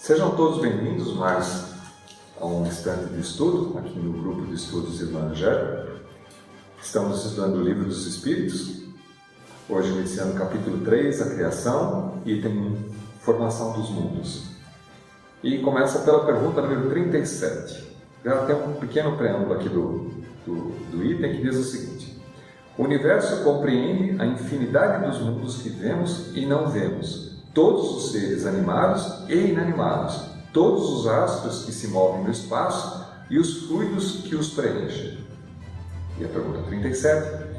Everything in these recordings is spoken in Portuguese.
Sejam todos bem-vindos mais a um instante de estudo, aqui no grupo de estudos Irmã Angélica. Estamos estudando o Livro dos Espíritos, hoje iniciando o capítulo 3, a Criação, item Formação dos Mundos. E começa pela pergunta número 37. Já tem um pequeno preâmbulo aqui do item que diz o seguinte: o universo compreende a infinidade dos mundos que vemos e não vemos, todos os seres animados e inanimados, todos os astros que se movem no espaço e os fluidos que os preenchem. E a pergunta 37.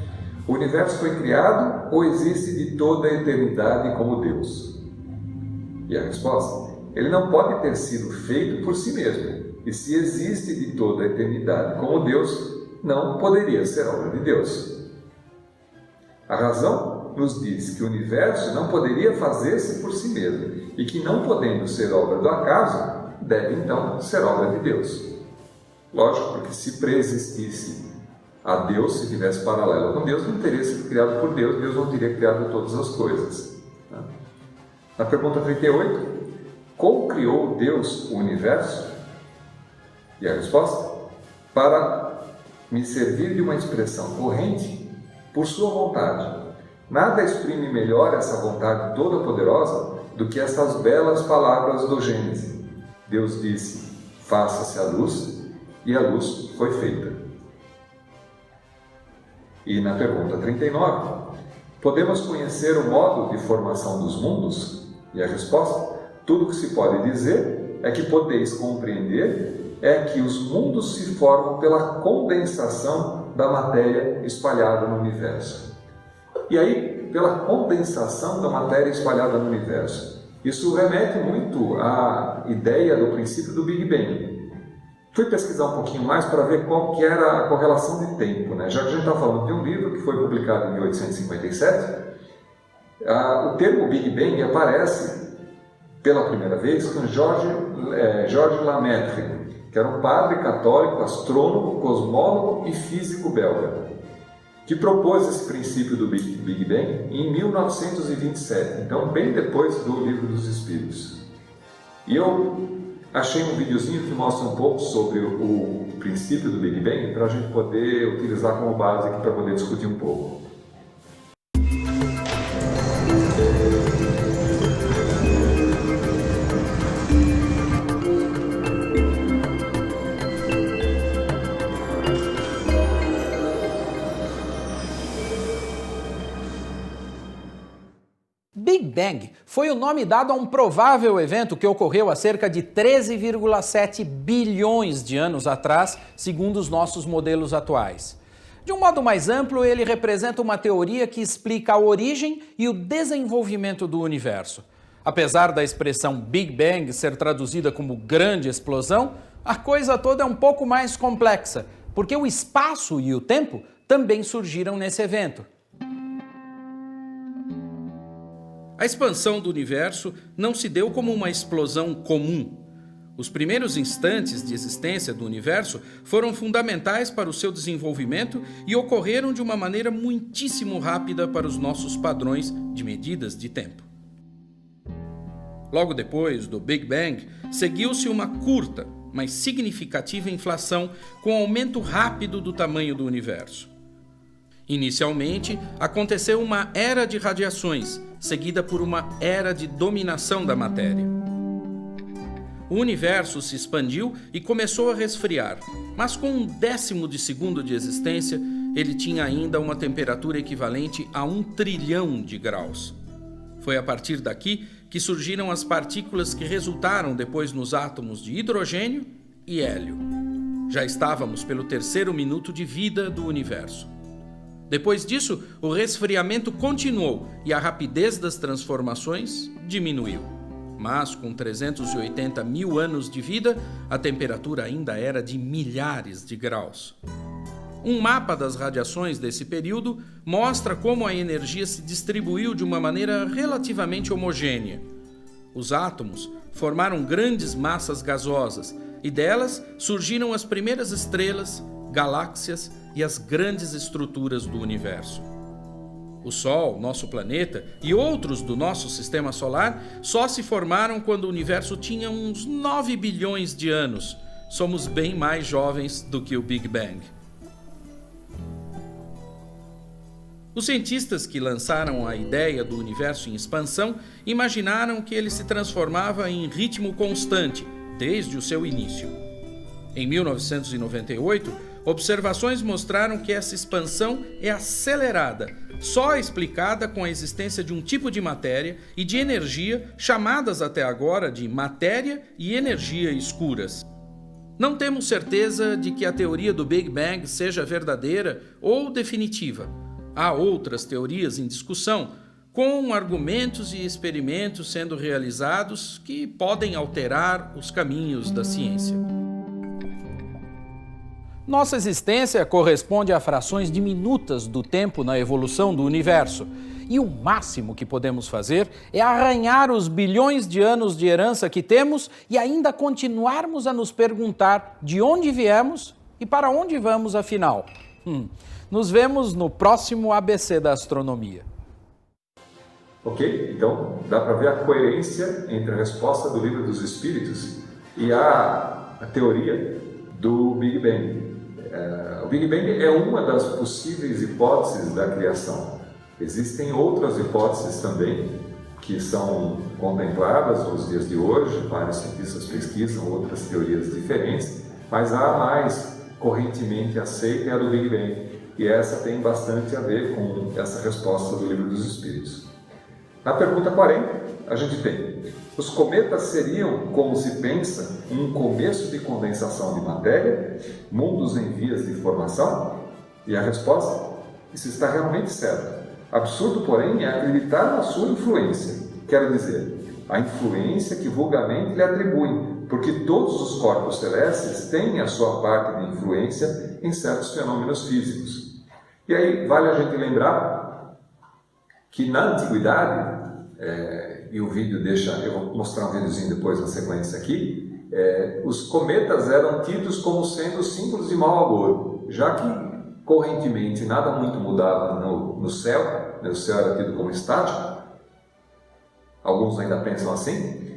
O universo foi criado ou existe de toda a eternidade como Deus? E a resposta: ele não pode ter sido feito por si mesmo. E se existe de toda a eternidade como Deus, não poderia ser obra de Deus. A razão nos diz que o universo não poderia fazer-se por si mesmo e que, não podendo ser obra do acaso, deve então ser obra de Deus. Lógico, porque se preexistisse a Deus, se tivesse paralelo com Deus, não teria sido criado por Deus, Deus não teria criado todas as coisas. Na pergunta 38, como criou Deus o universo? E a resposta: para me servir de uma expressão corrente, por sua vontade. Nada exprime melhor essa vontade toda poderosa do que essas belas palavras do Gênesis. Deus disse: faça-se a luz, e a luz foi feita. E na pergunta 39, podemos conhecer o modo de formação dos mundos? E a resposta: tudo que se pode dizer é que podeis compreender é que os mundos se formam pela condensação da matéria espalhada no universo. E aí, pela condensação da matéria espalhada no universo. Isso remete muito à ideia do princípio do Big Bang. Fui pesquisar um pouquinho mais para ver qual que era a correlação de tempo, né? Já que a gente está falando de um livro que foi publicado em 1857, o termo Big Bang aparece pela primeira vez com Georges Lemaitre, que era um padre católico, astrônomo, cosmólogo e físico belga, que propôs esse princípio do Big Bang em 1927, então bem depois do Livro dos Espíritos. E eu achei um videozinho que mostra um pouco sobre o princípio do Big Bang, para a gente poder utilizar como base aqui para poder discutir um pouco. Big Bang foi o nome dado a um provável evento que ocorreu há cerca de 13,7 bilhões de anos atrás, segundo os nossos modelos atuais. De um modo mais amplo, ele representa uma teoria que explica a origem e o desenvolvimento do universo. Apesar da expressão Big Bang ser traduzida como grande explosão, a coisa toda é um pouco mais complexa, porque o espaço e o tempo também surgiram nesse evento. A expansão do universo não se deu como uma explosão comum. Os primeiros instantes de existência do universo foram fundamentais para o seu desenvolvimento e ocorreram de uma maneira muitíssimo rápida para os nossos padrões de medidas de tempo. Logo depois do Big Bang, seguiu-se uma curta, mas significativa inflação com aumento rápido do tamanho do universo. Inicialmente, aconteceu uma era de radiações, seguida por uma era de dominação da matéria. O universo se expandiu e começou a resfriar, mas com 1/10 de segundo de existência, ele tinha ainda uma temperatura equivalente a 1 trilhão de graus. Foi a partir daqui que surgiram as partículas que resultaram depois nos átomos de hidrogênio e hélio. Já estávamos pelo 3º minuto de vida do universo. Depois disso, o resfriamento continuou e a rapidez das transformações diminuiu. Mas, com 380 mil anos de vida, a temperatura ainda era de milhares de graus. Um mapa das radiações desse período mostra como a energia se distribuiu de uma maneira relativamente homogênea. Os átomos formaram grandes massas gasosas e delas surgiram as primeiras estrelas, galáxias e as grandes estruturas do universo. O Sol, nosso planeta, e outros do nosso sistema solar só se formaram quando o universo tinha uns 9 bilhões de anos. Somos bem mais jovens do que o Big Bang. Os cientistas que lançaram a ideia do universo em expansão imaginaram que ele se transformava em ritmo constante desde o seu início. Em 1998, observações mostraram que essa expansão é acelerada, só explicada com a existência de um tipo de matéria e de energia chamadas até agora de matéria e energia escuras. Não temos certeza de que a teoria do Big Bang seja verdadeira ou definitiva. Há outras teorias em discussão, com argumentos e experimentos sendo realizados que podem alterar os caminhos da ciência. Nossa existência corresponde a frações diminutas do tempo na evolução do universo. E o máximo que podemos fazer é arranhar os bilhões de anos de herança que temos e ainda continuarmos a nos perguntar de onde viemos e para onde vamos afinal. Nos vemos no próximo ABC da Astronomia. Ok? Então, dá para ver a coerência entre a resposta do Livro dos Espíritos e a teoria do Big Bang. O Big Bang é uma das possíveis hipóteses da criação. Existem outras hipóteses também que são contempladas nos dias de hoje, vários cientistas pesquisam outras teorias diferentes, mas a mais correntemente aceita é a do Big Bang, e essa tem bastante a ver com essa resposta do Livro dos Espíritos. Na pergunta 40, a gente tem: os cometas seriam, como se pensa, um começo de condensação de matéria, mundos em vias de formação? E a resposta: isso está realmente certo. Absurdo, porém, é acreditar na sua influência. Quero dizer, a influência que vulgarmente lhe atribuem, porque todos os corpos celestes têm a sua parte de influência em certos fenômenos físicos. E aí vale a gente lembrar que na antiguidade, e o vídeo eu vou mostrar um videozinho depois na sequência aqui, os cometas eram tidos como sendo símbolos de mau agouro, já que correntemente nada muito mudava no céu, o céu era tido como estático, alguns ainda pensam assim.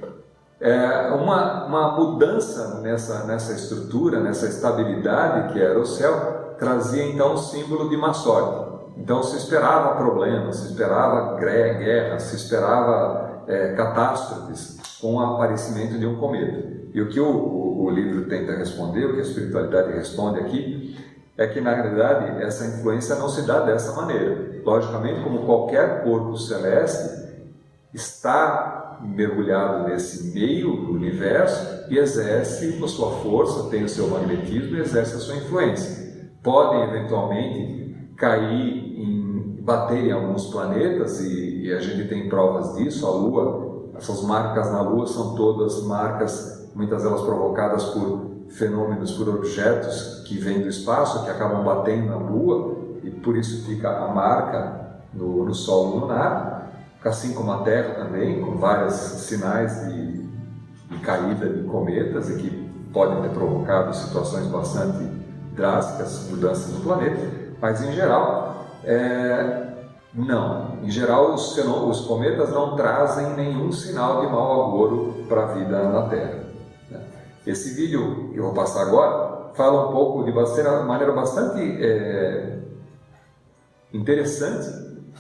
Uma mudança nessa estrutura, nessa estabilidade que era o céu, trazia então o símbolo de má sorte. Então se esperava problemas, se esperava guerra, se esperava catástrofes com o aparecimento de um cometa. E o que o livro tenta responder, o que a espiritualidade responde aqui, é que na realidade essa influência não se dá dessa maneira. Logicamente, como qualquer corpo celeste, está mergulhado nesse meio do universo e exerce a sua força, tem o seu magnetismo e exerce a sua influência. Podem eventualmente bater em alguns planetas e a gente tem provas disso. A Lua, essas marcas na Lua são todas marcas, muitas delas provocadas por fenômenos, por objetos que vêm do espaço, que acabam batendo na Lua, e por isso fica a marca no solo lunar, assim como a Terra também, com vários sinais de caída de cometas, e que podem ter provocado situações bastante drásticas, mudanças no planeta. Mas em geral, não. Em geral, os cometas não trazem nenhum sinal de mau agouro para a vida na Terra. Esse vídeo que eu vou passar agora fala um pouco de maneira bastante interessante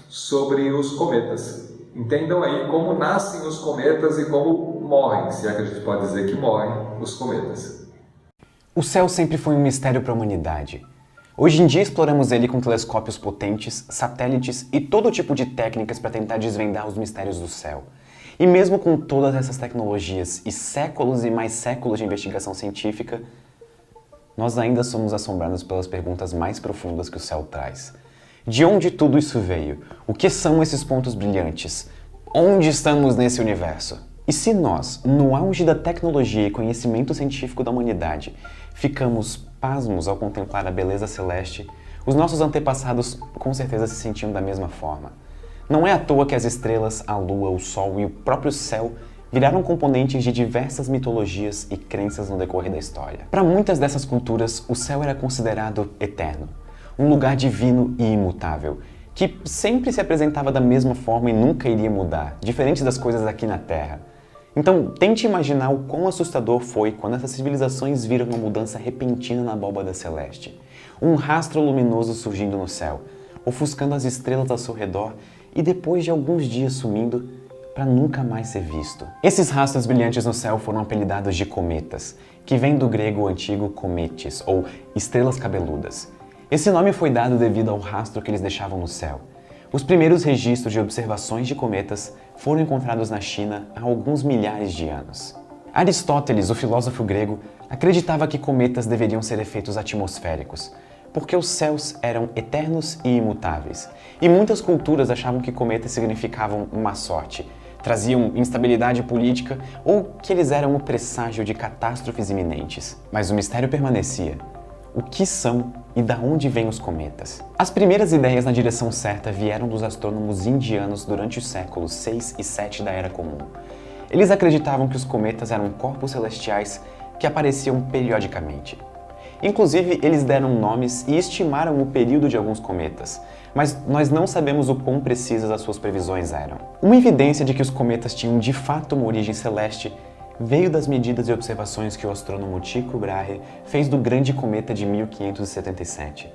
sobre os cometas. Entendam aí como nascem os cometas e como morrem, se é que a gente pode dizer que morrem os cometas. O céu sempre foi um mistério para a humanidade. Hoje em dia exploramos ele com telescópios potentes, satélites e todo tipo de técnicas para tentar desvendar os mistérios do céu. E mesmo com todas essas tecnologias e mais séculos de investigação científica, nós ainda somos assombrados pelas perguntas mais profundas que o céu traz. De onde tudo isso veio? O que são esses pontos brilhantes? Onde estamos nesse universo? E se nós, no auge da tecnologia e conhecimento científico da humanidade, ficamos pasmos ao contemplar a beleza celeste, os nossos antepassados com certeza se sentiam da mesma forma. Não é à toa que as estrelas, a lua, o sol e o próprio céu viraram componentes de diversas mitologias e crenças no decorrer da história. Para muitas dessas culturas, o céu era considerado eterno, um lugar divino e imutável, que sempre se apresentava da mesma forma e nunca iria mudar, diferente das coisas aqui na Terra. Então, tente imaginar o quão assustador foi quando essas civilizações viram uma mudança repentina na abóbada celeste. Um rastro luminoso surgindo no céu, ofuscando as estrelas ao seu redor e depois de alguns dias sumindo para nunca mais ser visto. Esses rastros brilhantes no céu foram apelidados de cometas, que vem do grego antigo cometes, ou estrelas cabeludas. Esse nome foi dado devido ao rastro que eles deixavam no céu. Os primeiros registros de observações de cometas foram encontrados na China há alguns milhares de anos. Aristóteles, o filósofo grego, acreditava que cometas deveriam ser efeitos atmosféricos, porque os céus eram eternos e imutáveis, e muitas culturas achavam que cometas significavam má sorte, traziam instabilidade política ou que eles eram o presságio de catástrofes iminentes. Mas o mistério permanecia. O que são e da onde vêm os cometas? As primeiras ideias na direção certa vieram dos astrônomos indianos durante os séculos 6 e 7 da Era Comum. Eles acreditavam que os cometas eram corpos celestiais que apareciam periodicamente. Inclusive, eles deram nomes e estimaram o período de alguns cometas, mas nós não sabemos o quão precisas as suas previsões eram. Uma evidência de que os cometas tinham de fato uma origem celeste veio das medidas e observações que o astrônomo Tycho Brahe fez do grande cometa de 1577.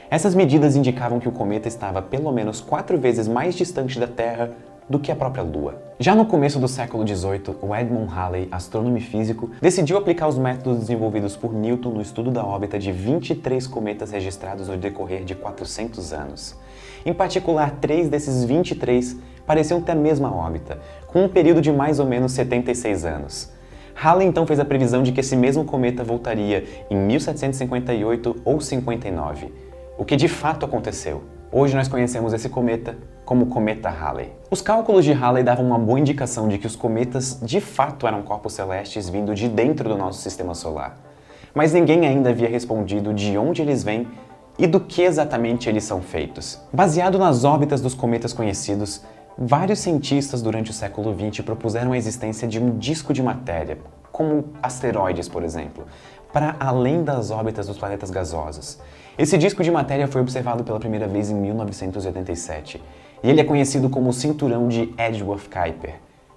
Essas medidas indicavam que o cometa estava pelo menos 4 vezes mais distante da Terra do que a própria Lua. Já no começo do século XVIII, o Edmund Halley, astrônomo e físico, decidiu aplicar os métodos desenvolvidos por Newton no estudo da órbita de 23 cometas registrados no decorrer de 400 anos. Em particular, 3 desses 23 pareciam ter a mesma órbita, com um período de mais ou menos 76 anos. Halley então fez a previsão de que esse mesmo cometa voltaria em 1758 ou 59, o que de fato aconteceu. Hoje nós conhecemos esse cometa como Cometa Halley. Os cálculos de Halley davam uma boa indicação de que os cometas de fato eram corpos celestes vindo de dentro do nosso sistema solar. Mas ninguém ainda havia respondido de onde eles vêm e do que exatamente eles são feitos. Baseado nas órbitas dos cometas conhecidos, vários cientistas durante o século XX propuseram a existência de um disco de matéria, como asteroides, por exemplo, para além das órbitas dos planetas gasosos. Esse disco de matéria foi observado pela primeira vez em 1987, e ele é conhecido como o cinturão de Edgeworth-Kuiper,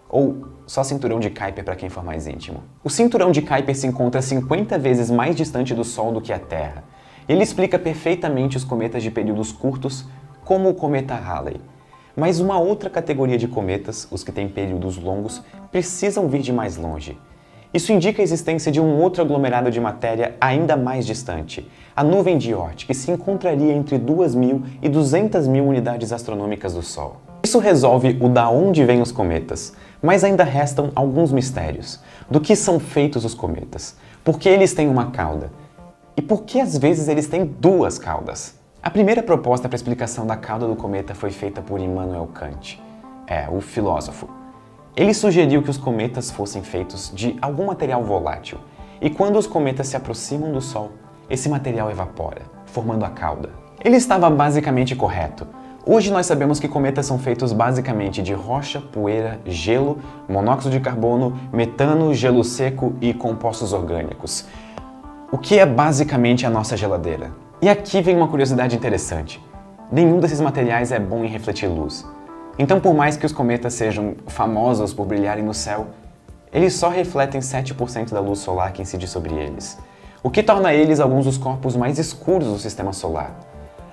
ou só cinturão de Kuiper para quem for mais íntimo. O cinturão de Kuiper se encontra 50 vezes mais distante do Sol do que a Terra. Ele explica perfeitamente os cometas de períodos curtos, como o cometa Halley. Mas uma outra categoria de cometas, os que têm períodos longos, precisam vir de mais longe. Isso indica a existência de um outro aglomerado de matéria ainda mais distante, a nuvem de Oort, que se encontraria entre 2.000 e 200.000 unidades astronômicas do Sol. Isso resolve o da onde vêm os cometas, mas ainda restam alguns mistérios. Do que são feitos os cometas? Por que eles têm uma cauda? E por que às vezes eles têm 2 caudas? A primeira proposta para a explicação da cauda do cometa foi feita por Immanuel Kant, o filósofo. Ele sugeriu que os cometas fossem feitos de algum material volátil, e quando os cometas se aproximam do Sol, esse material evapora, formando a cauda. Ele estava basicamente correto. Hoje nós sabemos que cometas são feitos basicamente de rocha, poeira, gelo, monóxido de carbono, metano, gelo seco e compostos orgânicos, o que é basicamente a nossa geladeira. E aqui vem uma curiosidade interessante. Nenhum desses materiais é bom em refletir luz. Então, por mais que os cometas sejam famosos por brilharem no céu, eles só refletem 7% da luz solar que incide sobre eles, o que torna eles alguns dos corpos mais escuros do sistema solar.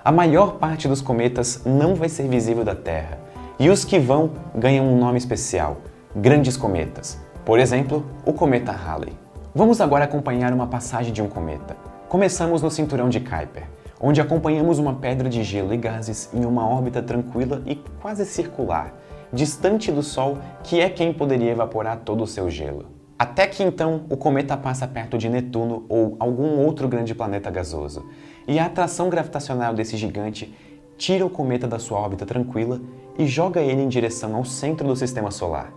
A maior parte dos cometas não vai ser visível da Terra, e os que vão ganham um nome especial, grandes cometas. Por exemplo, o cometa Halley. Vamos agora acompanhar uma passagem de um cometa. Começamos no cinturão de Kuiper, onde acompanhamos uma pedra de gelo e gases em uma órbita tranquila e quase circular, distante do Sol, que é quem poderia evaporar todo o seu gelo. Até que então o cometa passa perto de Netuno ou algum outro grande planeta gasoso, e a atração gravitacional desse gigante tira o cometa da sua órbita tranquila e joga ele em direção ao centro do sistema solar.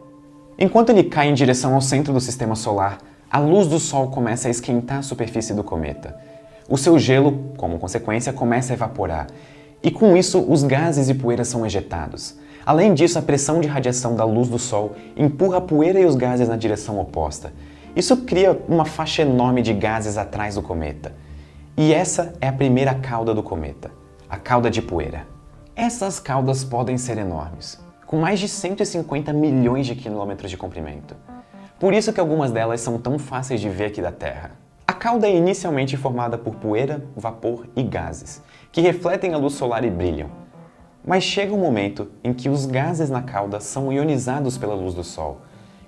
Enquanto ele cai em direção ao centro do sistema solar, a luz do Sol começa a esquentar a superfície do cometa. O seu gelo, como consequência, começa a evaporar, e com isso os gases e poeira são ejetados. Além disso, a pressão de radiação da luz do Sol empurra a poeira e os gases na direção oposta. Isso cria uma faixa enorme de gases atrás do cometa. E essa é a primeira cauda do cometa, a cauda de poeira. Essas caudas podem ser enormes, com mais de 150 milhões de quilômetros de comprimento. Por isso que algumas delas são tão fáceis de ver aqui da Terra. A cauda é inicialmente formada por poeira, vapor e gases, que refletem a luz solar e brilham. Mas chega um momento em que os gases na cauda são ionizados pela luz do Sol.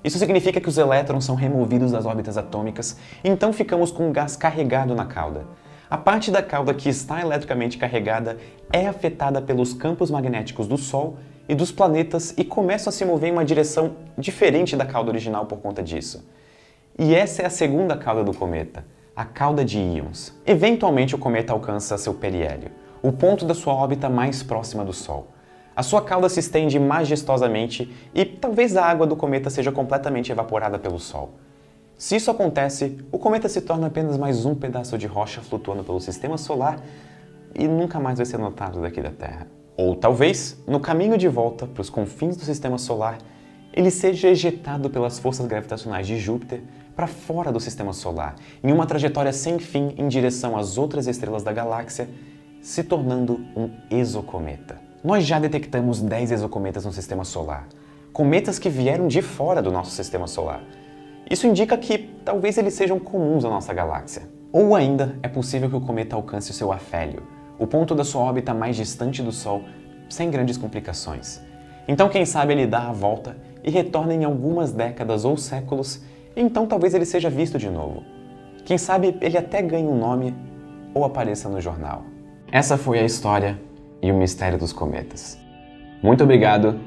Isso significa que os elétrons são removidos das órbitas atômicas, e então ficamos com um gás carregado na cauda. A parte da cauda que está eletricamente carregada é afetada pelos campos magnéticos do Sol e dos planetas e começa a se mover em uma direção diferente da cauda original por conta disso. E essa é a segunda cauda do cometa, a cauda de íons. Eventualmente o cometa alcança seu periélio, o ponto da sua órbita mais próxima do Sol. A sua cauda se estende majestosamente e talvez a água do cometa seja completamente evaporada pelo Sol. Se isso acontece, o cometa se torna apenas mais um pedaço de rocha flutuando pelo sistema solar e nunca mais vai ser notado daqui da Terra. Ou talvez, no caminho de volta para os confins do sistema solar, ele seja ejetado pelas forças gravitacionais de Júpiter para fora do sistema solar, em uma trajetória sem fim em direção às outras estrelas da galáxia, se tornando um exocometa. Nós já detectamos 10 exocometas no sistema solar, cometas que vieram de fora do nosso sistema solar. Isso indica que talvez eles sejam comuns à nossa galáxia. Ou ainda, é possível que o cometa alcance o seu afélio, o ponto da sua órbita mais distante do Sol, sem grandes complicações. Então, quem sabe ele dá a volta e retorna em algumas décadas ou séculos, e então talvez ele seja visto de novo. Quem sabe ele até ganhe um nome ou apareça no jornal. Essa foi a história e o mistério dos cometas. Muito obrigado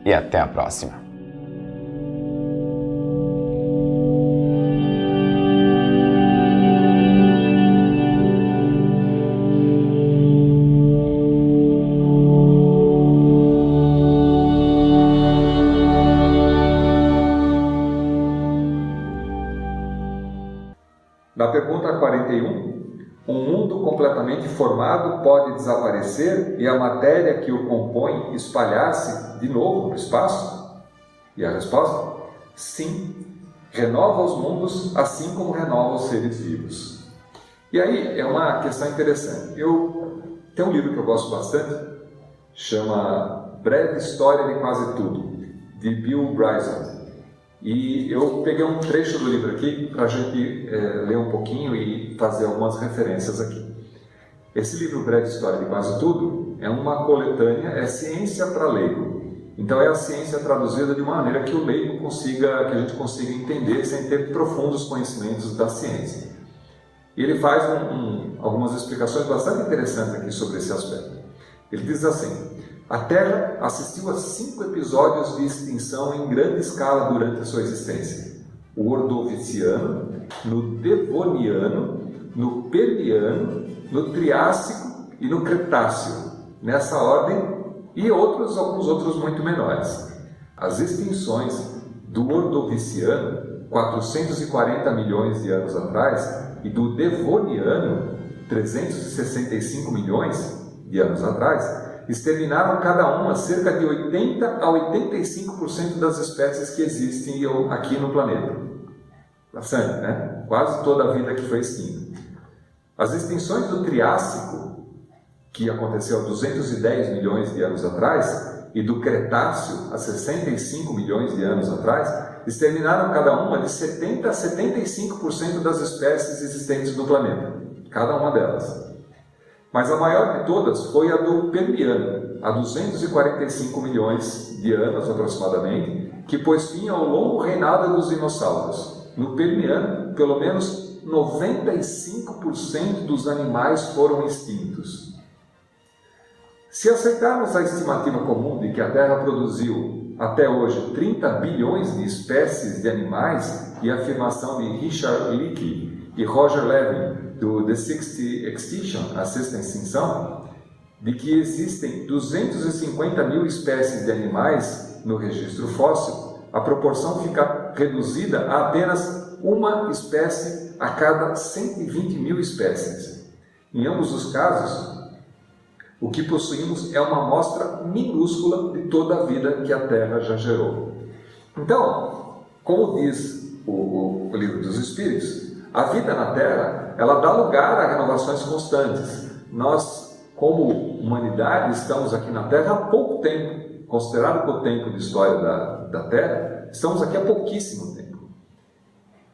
e até a próxima! Na pergunta 41, um mundo completamente formado pode desaparecer e a matéria que o compõe espalhar-se de novo no espaço? E a resposta? Sim, renova os mundos assim como renova os seres vivos. E aí é uma questão interessante. Tem um livro que eu gosto bastante, chama Breve História de Quase Tudo, de Bill Bryson. E eu peguei um trecho do livro aqui para a gente ler um pouquinho e fazer algumas referências aqui. Esse livro Breve História de Quase Tudo é uma coletânea, é ciência para leigo. Então é a ciência traduzida de uma maneira que o leigo que a gente consiga entender sem ter profundos conhecimentos da ciência. E ele faz algumas explicações bastante interessantes aqui sobre esse aspecto. Ele diz assim: a Terra assistiu a 5 episódios de extinção em grande escala durante a sua existência. O Ordoviciano, no Devoniano, no Permiano, no Triássico e no Cretáceo, nessa ordem, e alguns outros muito menores. As extinções do Ordoviciano, 440 milhões de anos atrás, e do Devoniano, 365 milhões de anos atrás, exterminaram cada uma cerca de 80 a 85% das espécies que existem aqui no planeta. Bastante, né? Quase toda a vida que foi extinta. As extinções do Triássico, que aconteceu há 210 milhões de anos atrás, e do Cretáceo, há 65 milhões de anos atrás, exterminaram cada uma de 70 a 75% das espécies existentes no planeta. Cada uma delas. Mas a maior de todas foi a do Permiano, há 245 milhões de anos aproximadamente, que pôs fim ao longo reinado dos dinossauros. No Permiano, pelo menos 95% dos animais foram extintos. Se aceitarmos a estimativa comum de que a Terra produziu até hoje 30 bilhões de espécies de animais e a afirmação de Richard Leakey e Roger Levin do The Sixth Extinction, a sexta extinção, de que existem 250 mil espécies de animais no registro fóssil, a proporção fica reduzida a apenas uma espécie a cada 120 mil espécies. Em ambos os casos, o que possuímos é uma amostra minúscula de toda a vida que a Terra já gerou. Então, como diz o Livro dos Espíritos, a vida na Terra, ela dá lugar a renovações constantes. Nós como humanidade, estamos aqui na Terra há pouco tempo, considerado o tempo de história da Terra, estamos aqui há pouquíssimo tempo.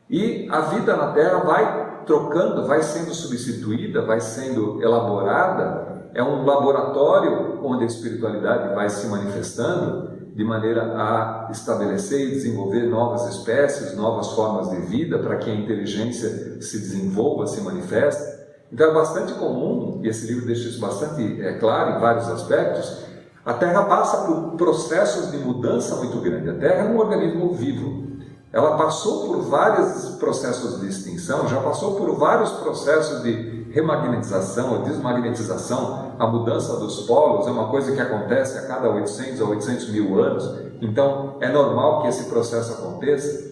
E a vida na Terra vai trocando, vai sendo substituída, vai sendo elaborada, é um laboratório onde a espiritualidade vai se manifestando de maneira a estabelecer e desenvolver novas espécies, novas formas de vida, para que a inteligência se desenvolva, se manifeste. Então é bastante comum, e esse livro deixa isso bastante claro em vários aspectos, a Terra passa por processos de mudança muito grande. A Terra é um organismo vivo. Ela passou por vários processos de extinção, já passou por vários processos de remagnetização ou desmagnetização. A mudança dos polos é uma coisa que acontece a cada 800 a 800 mil anos. Então é normal que esse processo aconteça.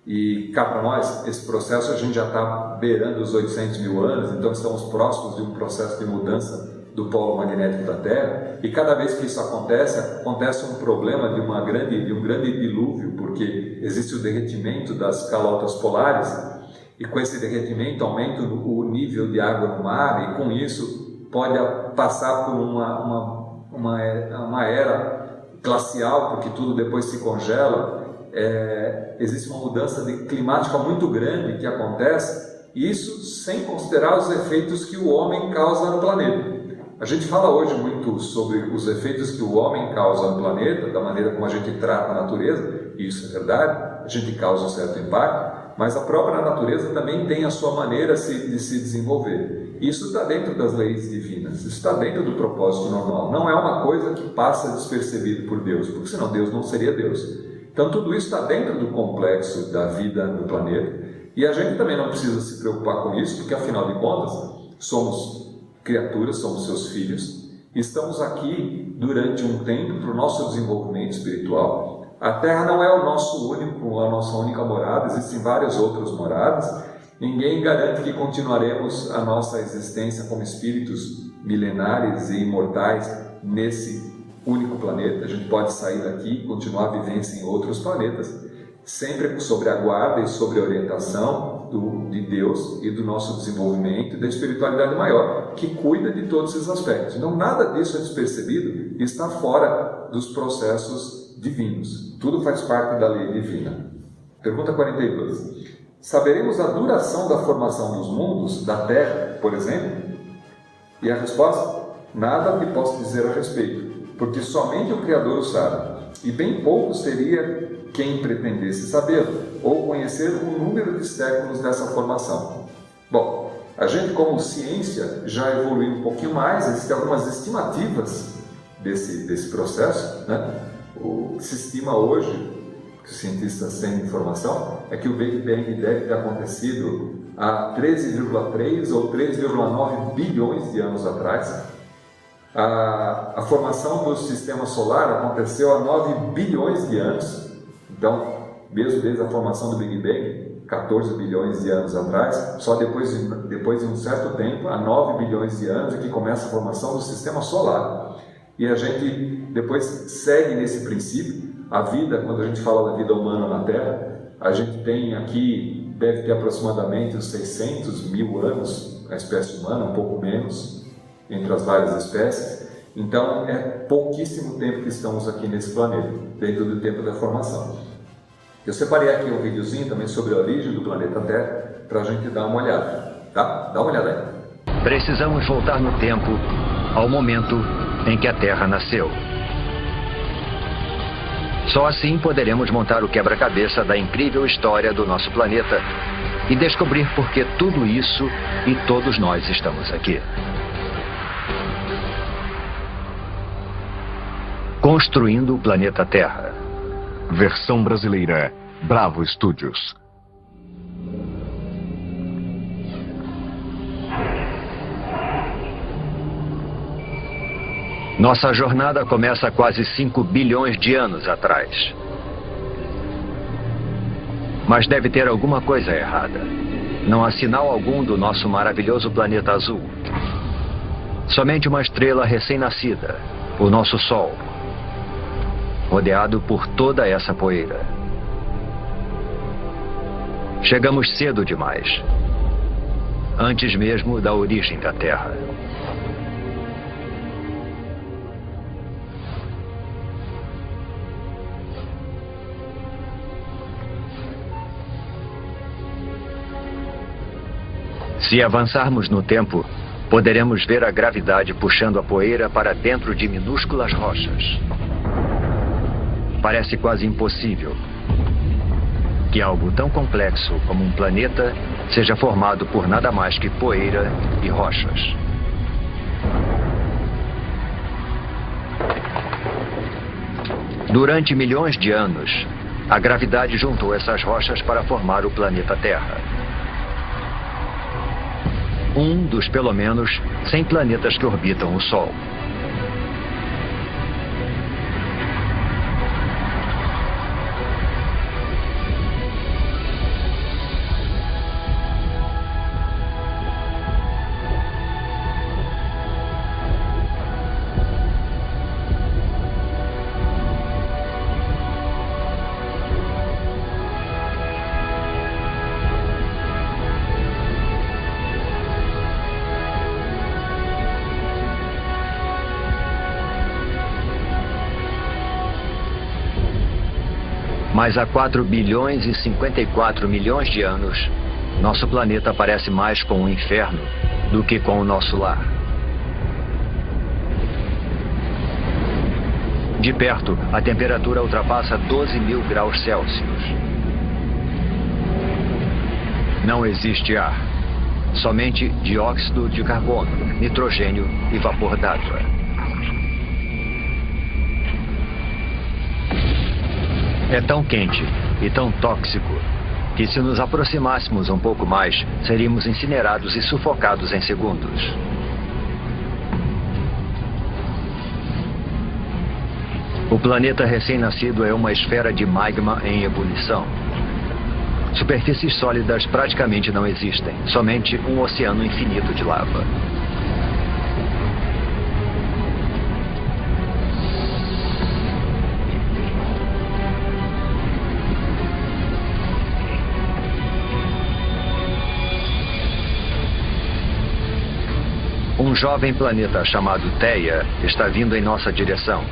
E cá para nós, esse processo a gente já está beirando os 800 mil anos, então estamos próximos de um processo de mudança do polo magnético da Terra, e cada vez que isso acontece um problema de um grande dilúvio, porque existe o derretimento das calotas polares, e com esse derretimento aumenta o nível de água no mar, e com isso pode passar por uma era glacial, porque tudo depois se congela. Existe uma mudança climática muito grande que acontece, e isso sem considerar os efeitos que o homem causa no planeta. A gente fala hoje muito sobre os efeitos que o homem causa no planeta, da maneira como a gente trata a natureza, e isso é verdade, a gente causa um certo impacto, mas a própria natureza também tem a sua maneira de se desenvolver. Isso está dentro das leis divinas, isso está dentro do propósito normal, não é uma coisa que passa despercebido por Deus, porque senão Deus não seria Deus. Então tudo isso está dentro do complexo da vida no planeta, e a gente também não precisa se preocupar com isso, porque afinal de contas somos criaturas, somos seus filhos, e estamos aqui durante um tempo para o nosso desenvolvimento espiritual. A Terra não é a nossa única morada, existem várias outras moradas. Ninguém garante que continuaremos a nossa existência como espíritos milenares e imortais nesse único planeta. A gente pode sair daqui e continuar a vivência em outros planetas, sempre sob a guarda e sob a orientação de Deus e do nosso desenvolvimento e da espiritualidade maior, que cuida de todos esses aspectos. Então nada disso é despercebido e está fora dos processos divinos. Tudo faz parte da lei divina. Pergunta 42. Saberemos a duração da formação dos mundos, da Terra, por exemplo? E a resposta? Nada que posso dizer a respeito, porque somente o Criador o sabe, e bem pouco seria quem pretendesse sabê-lo, ou conhecer o número de séculos dessa formação. Bom, a gente como ciência já evoluiu um pouquinho mais, existem algumas estimativas desse processo, né? O que se estima hoje, que os cientistas têm informação, é que o Big Bang deve ter acontecido há 13,3 ou 3,9 bilhões de anos atrás. A formação do sistema solar aconteceu há 9 bilhões de anos. Então, mesmo desde a formação do Big Bang, 14 bilhões de anos atrás, só depois de um certo tempo, há 9 bilhões de anos, é que começa a formação do sistema solar. E a gente depois segue nesse princípio. A vida, quando a gente fala da vida humana na Terra, a gente tem aqui, deve ter aproximadamente uns 600 mil anos, a espécie humana, um pouco menos, entre as várias espécies. Então, é pouquíssimo tempo que estamos aqui nesse planeta, dentro do tempo da formação. Eu separei aqui um videozinho também sobre a origem do planeta Terra, para a gente dar uma olhada, tá? Dá uma olhada aí. Precisamos voltar no tempo, ao momento em que a Terra nasceu. Só assim poderemos montar o quebra-cabeça da incrível história do nosso planeta e descobrir por que tudo isso e todos nós estamos aqui. Construindo o planeta Terra. Versão brasileira, Bravo Studios. Nossa jornada começa há quase 5 bilhões de anos atrás. Mas deve ter alguma coisa errada. Não há sinal algum do nosso maravilhoso planeta azul. Somente uma estrela recém-nascida, o nosso Sol, rodeado por toda essa poeira. Chegamos cedo demais, antes mesmo da origem da Terra. Se avançarmos no tempo, poderemos ver a gravidade puxando a poeira para dentro de minúsculas rochas. Parece quase impossível que algo tão complexo como um planeta seja formado por nada mais que poeira e rochas. Durante milhões de anos, a gravidade juntou essas rochas para formar o planeta Terra. Um dos pelo menos 100 planetas que orbitam o Sol. Mas há 4 bilhões e 54 milhões de anos, nosso planeta parece mais com um inferno do que com o nosso lar. De perto, a temperatura ultrapassa 12.000 graus Celsius. Não existe ar, somente dióxido de carbono, nitrogênio e vapor d'água. É tão quente e tão tóxico que, se nos aproximássemos um pouco mais, seríamos incinerados e sufocados em segundos. O planeta recém-nascido é uma esfera de magma em ebulição. Superfícies sólidas praticamente não existem, somente um oceano infinito de lava. Um jovem planeta chamado Theia está vindo em nossa direção.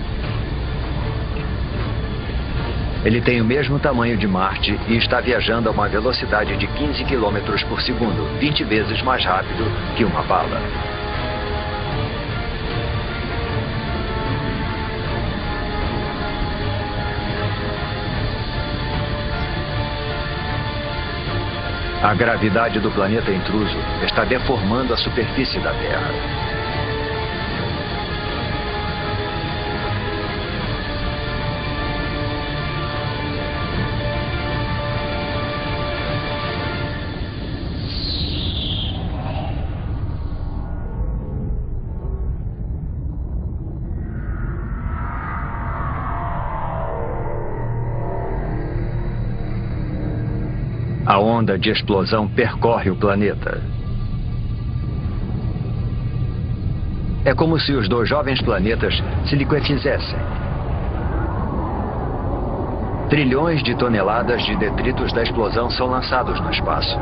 Ele tem o mesmo tamanho de Marte e está viajando a uma velocidade de 15 km por segundo, 20 vezes mais rápido que uma bala. A gravidade do planeta intruso está deformando a superfície da Terra. A onda de explosão percorre o planeta. É como se os 2 jovens planetas se liquefizessem. Trilhões de toneladas de detritos da explosão são lançados no espaço.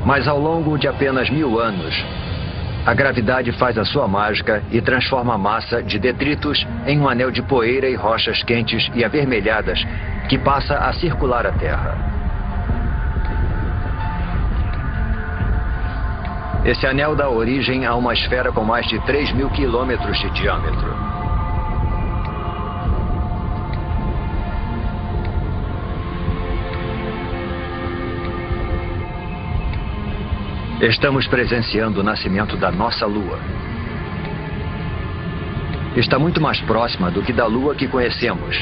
Mas ao longo de apenas 1000 anos, a gravidade faz a sua mágica e transforma a massa de detritos em um anel de poeira e rochas quentes e avermelhadas que passa a circular a Terra. Esse anel dá origem a uma esfera com mais de 3.000 quilômetros de diâmetro. Estamos presenciando o nascimento da nossa Lua. Está muito mais próxima do que da Lua que conhecemos,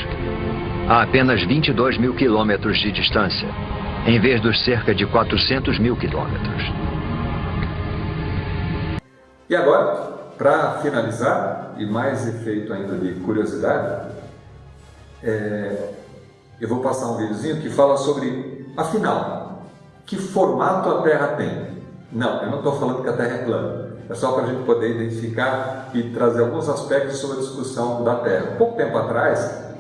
a apenas 22.000 quilômetros de distância, em vez dos cerca de 400.000 quilômetros. E agora, para finalizar, e mais efeito ainda de curiosidade, eu vou passar um videozinho que fala sobre, afinal, que formato a Terra tem. Não, eu não estou falando que a Terra é plana. É só para a gente poder identificar e trazer alguns aspectos sobre a discussão da Terra. Pouco tempo atrás,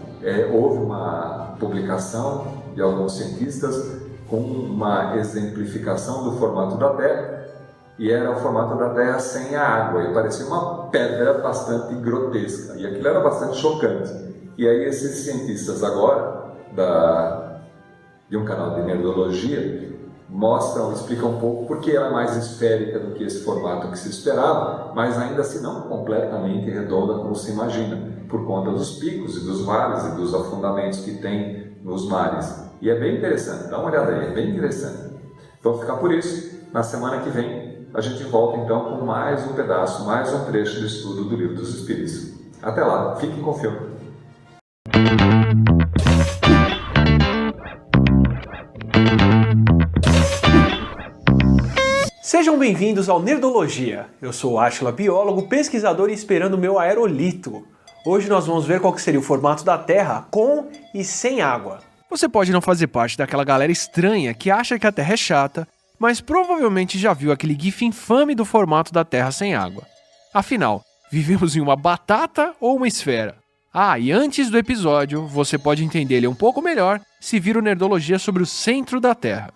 houve uma publicação de alguns cientistas com uma exemplificação do formato da Terra, e era o formato da Terra sem a água, e parecia uma pedra bastante grotesca, e aquilo era bastante chocante. E aí esses cientistas agora, de um canal de nerdologia, explicam um pouco porque ela é mais esférica do que esse formato que se esperava, mas ainda assim não completamente redonda como se imagina, por conta dos picos e dos vales e dos afundamentos que tem nos mares. E é bem interessante, dá uma olhada aí, é bem interessante. Vamos ficar por isso. Na semana que vem a gente volta então com mais um pedaço, mais um trecho do estudo do Livro dos Espíritos. Até lá, fiquem com o filme. Sejam bem-vindos ao Nerdologia. Eu sou o Átila, biólogo, pesquisador e esperando o meu aerolito. Hoje nós vamos ver qual que seria o formato da Terra com e sem água. Você pode não fazer parte daquela galera estranha que acha que a Terra é chata, mas provavelmente já viu aquele gif infame do formato da Terra sem água. Afinal, vivemos em uma batata ou uma esfera? Ah, e antes do episódio, você pode entender ele um pouco melhor se vir o Nerdologia sobre o centro da Terra.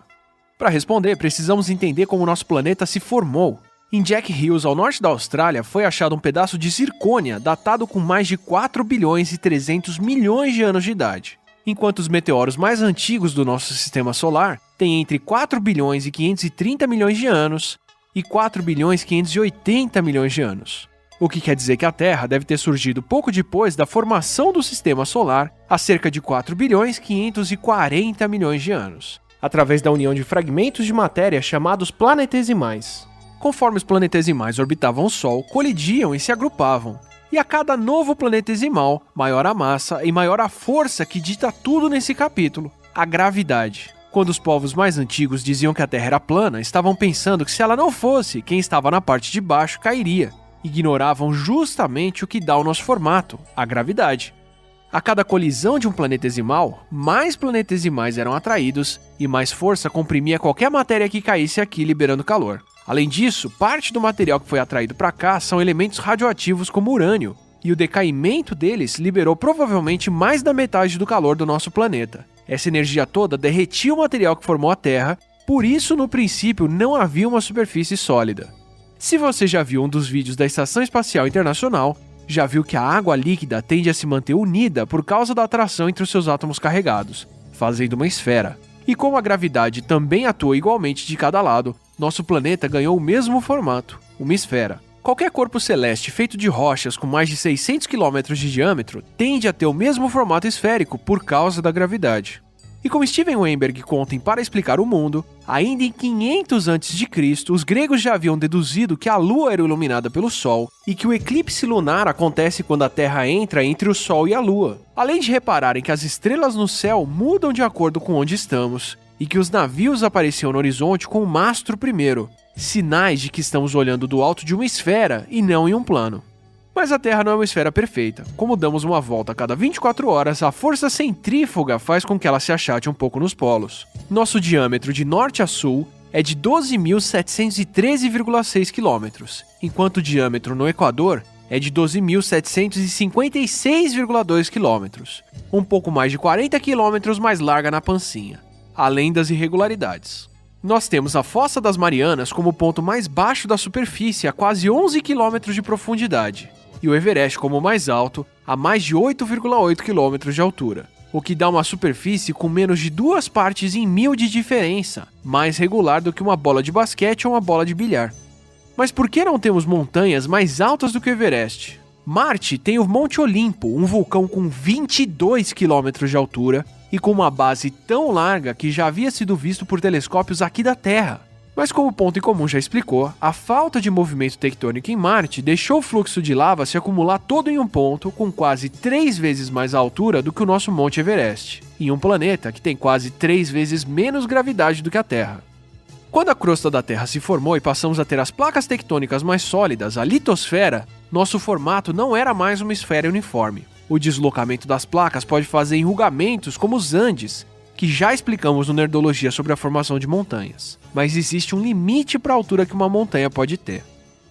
Para responder, precisamos entender como o nosso planeta se formou. Em Jack Hills, ao norte da Austrália, foi achado um pedaço de zircônia datado com mais de 4 bilhões e 300 milhões de anos de idade, enquanto os meteoros mais antigos do nosso sistema solar têm entre 4 bilhões e 530 milhões de anos e 4 bilhões e 580 milhões de anos. O que quer dizer que a Terra deve ter surgido pouco depois da formação do sistema solar, há cerca de 4 bilhões e 540 milhões de anos, através da união de fragmentos de matéria chamados planetesimais. Conforme os planetesimais orbitavam o Sol, colidiam e se agrupavam. E a cada novo planetesimal, maior a massa e maior a força que dita tudo nesse capítulo, a gravidade. Quando os povos mais antigos diziam que a Terra era plana, estavam pensando que se ela não fosse, quem estava na parte de baixo cairia. Ignoravam justamente o que dá o nosso formato, a gravidade. A cada colisão de um planetesimal, mais planetesimais eram atraídos e mais força comprimia qualquer matéria que caísse aqui liberando calor. Além disso, parte do material que foi atraído para cá são elementos radioativos como urânio, e o decaimento deles liberou provavelmente mais da metade do calor do nosso planeta. Essa energia toda derretia o material que formou a Terra, por isso no princípio não havia uma superfície sólida. Se você já viu um dos vídeos da Estação Espacial Internacional, já viu que a água líquida tende a se manter unida por causa da atração entre os seus átomos carregados, fazendo uma esfera. E como a gravidade também atua igualmente de cada lado, nosso planeta ganhou o mesmo formato, uma esfera. Qualquer corpo celeste feito de rochas com mais de 600 km de diâmetro tende a ter o mesmo formato esférico por causa da gravidade. E como Steven Weinberg conta em Para Explicar o Mundo, ainda em 500 a.C., os gregos já haviam deduzido que a Lua era iluminada pelo Sol e que o eclipse lunar acontece quando a Terra entra entre o Sol e a Lua. Além de repararem que as estrelas no céu mudam de acordo com onde estamos e que os navios apareciam no horizonte com o mastro primeiro, sinais de que estamos olhando do alto de uma esfera e não em um plano. Mas a Terra não é uma esfera perfeita. Como damos uma volta a cada 24 horas, a força centrífuga faz com que ela se achate um pouco nos polos. Nosso diâmetro de norte a sul é de 12.713,6 km, enquanto o diâmetro no Equador é de 12.756,2 km, um pouco mais de 40 km mais larga na pancinha, além das irregularidades. Nós temos a Fossa das Marianas como o ponto mais baixo da superfície a quase 11 km de profundidade, e o Everest como o mais alto, a mais de 8,8 km de altura, o que dá uma superfície com menos de 2 partes em 1000 de diferença, mais regular do que uma bola de basquete ou uma bola de bilhar. Mas por que não temos montanhas mais altas do que o Everest? Marte tem o Monte Olimpo, um vulcão com 22 km de altura e com uma base tão larga que já havia sido visto por telescópios aqui da Terra. Mas como o Ponto em Comum já explicou, a falta de movimento tectônico em Marte deixou o fluxo de lava se acumular todo em um ponto com quase 3 vezes mais altura do que o nosso Monte Everest, em um planeta que tem quase 3 vezes menos gravidade do que a Terra. Quando a crosta da Terra se formou e passamos a ter as placas tectônicas mais sólidas, a litosfera, nosso formato não era mais uma esfera uniforme. O deslocamento das placas pode fazer enrugamentos como os Andes, que já explicamos no Nerdologia sobre a formação de montanhas. Mas existe um limite para a altura que uma montanha pode ter.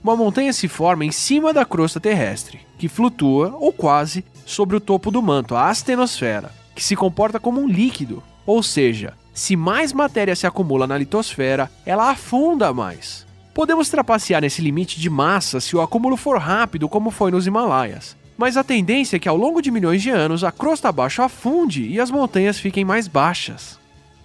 Uma montanha se forma em cima da crosta terrestre, que flutua, ou quase, sobre o topo do manto, a astenosfera, que se comporta como um líquido. Ou seja, se mais matéria se acumula na litosfera, ela afunda mais. Podemos trapacear nesse limite de massa se o acúmulo for rápido, como foi nos Himalaias. Mas a tendência é que ao longo de milhões de anos a crosta abaixo afunde e as montanhas fiquem mais baixas.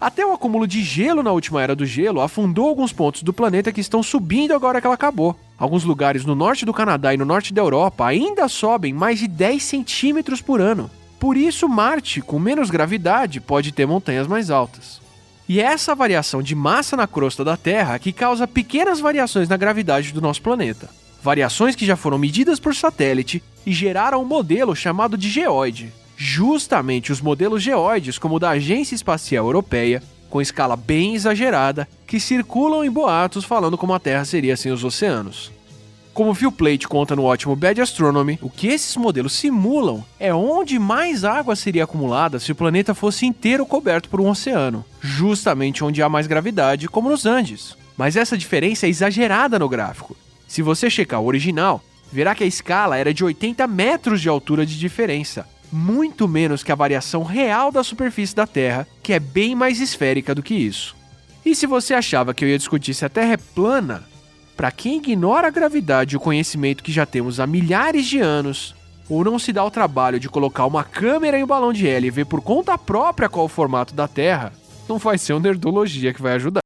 Até o acúmulo de gelo na última era do gelo afundou alguns pontos do planeta que estão subindo agora que ela acabou. Alguns lugares no norte do Canadá e no norte da Europa ainda sobem mais de 10 centímetros por ano. Por isso, Marte, com menos gravidade, pode ter montanhas mais altas. E é essa variação de massa na crosta da Terra que causa pequenas variações na gravidade do nosso planeta. Variações que já foram medidas por satélite e geraram um modelo chamado de geoide. Justamente os modelos geoides, como o da Agência Espacial Europeia, com escala bem exagerada, que circulam em boatos falando como a Terra seria sem os oceanos. Como Phil Plait conta no ótimo Bad Astronomy, o que esses modelos simulam é onde mais água seria acumulada se o planeta fosse inteiro coberto por um oceano, justamente onde há mais gravidade, como nos Andes. Mas essa diferença é exagerada no gráfico. Se você checar o original, verá que a escala era de 80 metros de altura de diferença, muito menos que a variação real da superfície da Terra, que é bem mais esférica do que isso. E se você achava que eu ia discutir se a Terra é plana, para quem ignora a gravidade e o conhecimento que já temos há milhares de anos, ou não se dá o trabalho de colocar uma câmera em um balão de hélio e ver por conta própria qual o formato da Terra, não vai ser o Nerdologia que vai ajudar.